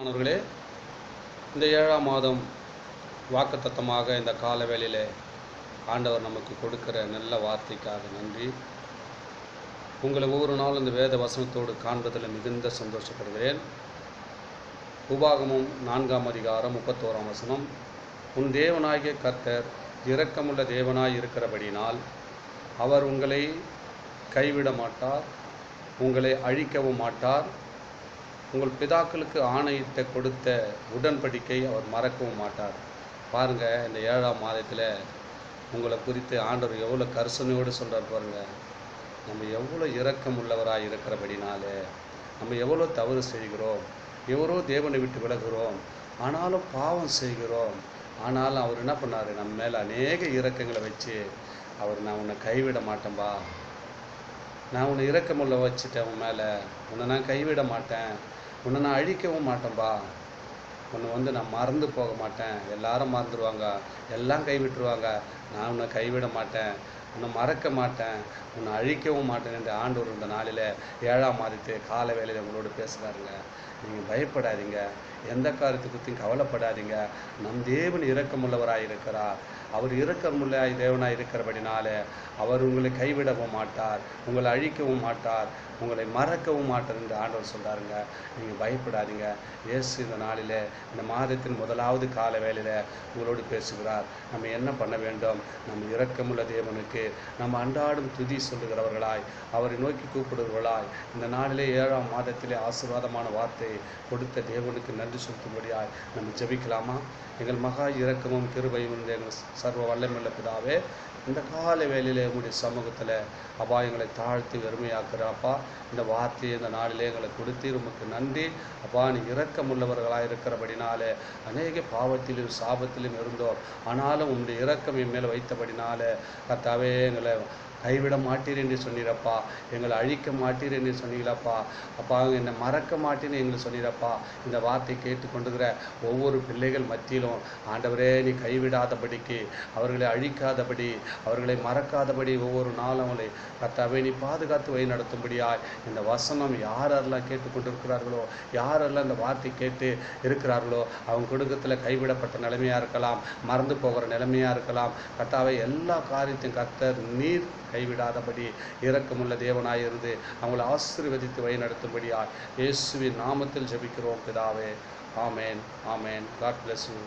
மாணவர்களே, இந்த 7ஆம் மாதம் வாக்குத்தத்தமாக இந்த கால வேளையிலே ஆண்டவர் நமக்கு கொடுக்கிற நல்ல வார்த்தைக்காக நன்றி. உங்களை ஒவ்வொரு நாளும் இந்த வேத வசனத்தோடு காண்பதில் மிகுந்த சந்தோஷப்படுகிறேன். உபாகமம் 4ஆம் அதிகாரம் 31ஆம் வசனம். உன் தேவனாகிய கர்த்தர் இரக்கமுள்ள தேவனாய் இருக்கிறபடினால் அவர் உங்களை கைவிட மாட்டார், உங்களை அழிக்கவும் மாட்டார். உங்கள் பிதாக்களுக்கு ஆணையிட்ட கொடுத்த உடன்படிக்கை அவர் மறக்கவும் மாட்டார். பாருங்கள், இந்த 7ஆம் மாதத்தில் உங்களை குறித்து ஆண்டவர் எவ்வளோ கரிசனையோடு சொல்கிறார் பாருங்கள். நம்ம எவ்வளோ இரக்கம் உள்ளவராக இருக்கிறபடினாலே நம்ம எவ்வளோ தவறு செய்கிறோம், எவ்வளோ தேவனை விட்டு விலகுகிறோம், ஆனாலும் பாவம் செய்கிறோம். ஆனாலும் அவர் என்ன பண்ணார், நம்ம மேலே அநேக இரக்கங்களை வச்சு அவர் நான் உன்னை கைவிட மாட்டேன்பா, நான் உன்னை இரக்கமுள்ள வச்சுட்டேன், உன் மேலே உன்னை நான் கைவிட மாட்டேன், உன்னை நான் அழிக்கவும் மாட்டேன்பா, உன்னை நான் மறந்து போக மாட்டேன். எல்லாரும் மறந்துடுவாங்க, எல்லாம் கைவிட்டுருவாங்க, நான் உன்னை கைவிட மாட்டேன், உன்னை மறக்க மாட்டேன், உன்னை அழிக்கவும் மாட்டேன் என்று ஆண்டவர் இந்த நாளில் 7ஆம் மாதத்து கால வேளையில் உங்களோடு பேசுகிறாருங்க. நீங்கள் பயப்படாதீங்க, எந்த காரியத்தை பற்றியும் கவலைப்படாதீங்க. நம் தேவன் இரக்கமுள்ளவராக இருக்கிறார். அவர் இரக்கமுள்ள தேவனாக இருக்கிறபடினாலே அவர் உங்களை கைவிடவும் மாட்டார், உங்களை அழிக்கவும் மாட்டார், உங்களை மறக்கவும் மாட்டார் என்று ஆண்டவர் சொல்கிறாருங்க. நீங்கள் பயப்படாதீங்க. இயேசு இந்த நாளில் இந்த மாதத்தின் முதலாவது கால வேளையில் உங்களோடு பேசுகிறார். நம்ம என்ன பண்ண வேண்டும்? நம்ம இரக்கமுள்ள தேவனுக்கு நம்ம அன்றாடும் துதி சொல்லுகிறவர்களாய், அவரை நோக்கி கூப்பிடுகிறவர்களாய், இந்த நாளிலே 7ஆம் மாதத்திலே ஆசீர்வாதமான வார்த்தை கொடுத்த தேவனுக்கு நன்றி செலுத்தும்படியாய் நம்ம ஜெபிக்கலாமா? எங்கள் மகா இரக்கமும் கிருபையும் எங்கள் சர்வ வல்லமையுள்ள பிதாவே, இந்த கால வேளையிலே உங்களுடைய சமூகத்தில் அபாயங்களை தாழ்த்தி வெறுமையாக்குறாப்பா. இந்த வார்த்தையை இந்த நாளிலே எங்களை கொடுத்து உமக்கு நன்றி அப்பா. நீ இரக்கமுள்ளவர்களாக இருக்கிறபடினாலே அநேக பாவத்திலும் சாபத்திலும் இருந்தோம், ஆனாலும் உங்களுடைய இரக்கம் என் மேலே வைத்தபடினாலே கர்த்தாவே எங்களை கைவிட மாட்டீர் என்று சொன்னீரப்பா, எங்களை அழிக்க மாட்டீர் என்று சொன்னீங்களப்பா. அப்பா, என்னை மறக்க மாட்டேன்னு எங்களை சொன்னீரப்பா. இந்த வார்த்தை கேட்டுக்கொண்டுகிற ஒவ்வொரு பிள்ளைகள் மத்தியிலும் ஆண்டவரே நீ கைவிடாதபடிக்கு, அவர்களை அழிக்காதபடி, அவர்களை மறக்காதபடி ஒவ்வொரு நாளும் அவங்களை கர்த்தாவே நீ பாதுகாத்து வழி நடத்தும்படியாய் இந்த வசனம் யாரெல்லாம் கேட்டுக்கொண்டிருக்கிறார்களோ, யாரெல்லாம் இந்த வார்த்தை கேட்டு இருக்கிறார்களோ அவங்க குடும்பத்தில் கைவிடப்பட்ட நிலைமையாக இருக்கலாம், மறந்து போகிற நிலைமையாக இருக்கலாம். கர்த்தாவே எல்லா காரியத்தையும் கர்த்தர் நீர் கைவிடாதபடி இரக்கமுள்ள தேவனாயிருந்து அவங்களை ஆசீர்வதித்து வழி நடத்தும்படியாய் இயேசுவின் நாமத்தில் ஜெபிக்கிறோம் பிதாவே. ஆமேன், ஆமேன். God bless you.